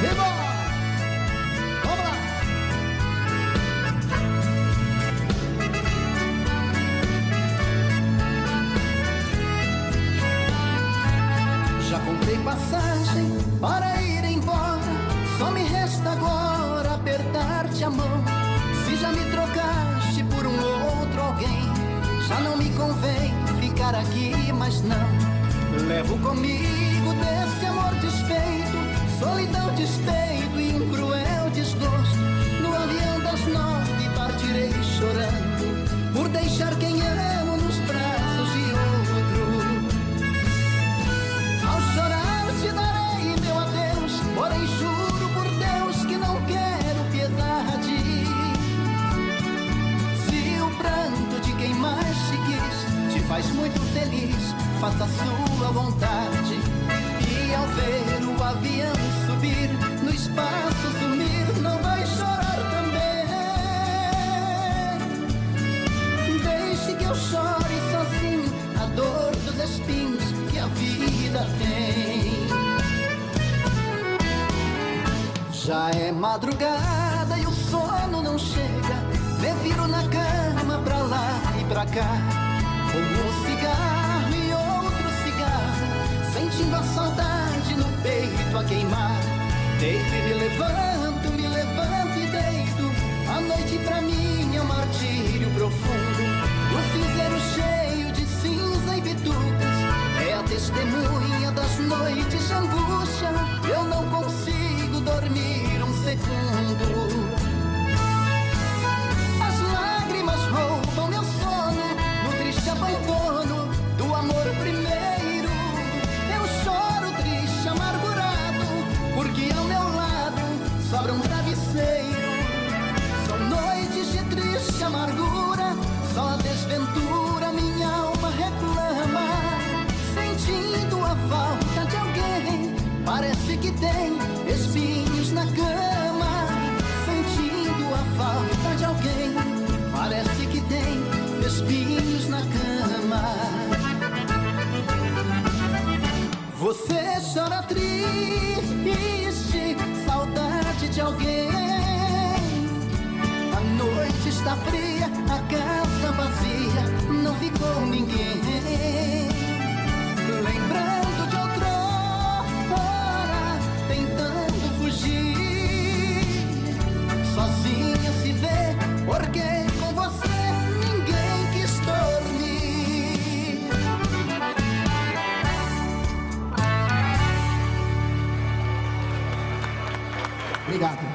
Viva! Vamos lá! Já comprei passagem para ir embora, só me resta agora apertar-te a mão. Se já me trocaste por um outro alguém, já não me convém ficar aqui, mas não. Levo comigo desse amor desfeito, solidão, despeito e um cruel desgosto. No avião das 9 partirei chorando, por deixar quem amo nos braços de outro. Ao chorar te darei meu adeus, porém juro por Deus que não quero piedade. Se o pranto de quem mais te quis te faz muito feliz, faça a sua vontade. E ao ver o avião subir, no espaço sumir, não vai chorar também. Deixe que eu chore sozinho a dor dos espinhos que a vida tem. Já é madrugada e o sono não chega, me viro na cama pra lá e pra cá. Fumo um cigarro e outro cigarro, sentindo a saudade no peito a queimar. Deito e me levanto e deito. A noite pra mim é um martírio profundo. O cinzeiro cheio de cinza e bitucas é a testemunha das noites de angústia. Eu não consigo dormir um segundo. As lágrimas roubam meu sono no triste abandono do amor primeiro. Eu choro triste, amargurado, porque ao meu lado sobra um travesseiro. São noites de triste amargura, só a desventura minha alma reclama. Sentindo a falta de alguém, parece que tem espinhos na cama. Sentindo a falta de alguém, parece que tem espinhos na cama. Você chora triste, saudade de alguém. A noite está fria, a casa vazia, não ficou ninguém. Lembrando de outra hora, tentando fugir. Sozinha se vê, porque com você ninguém quis dormir. Obrigado.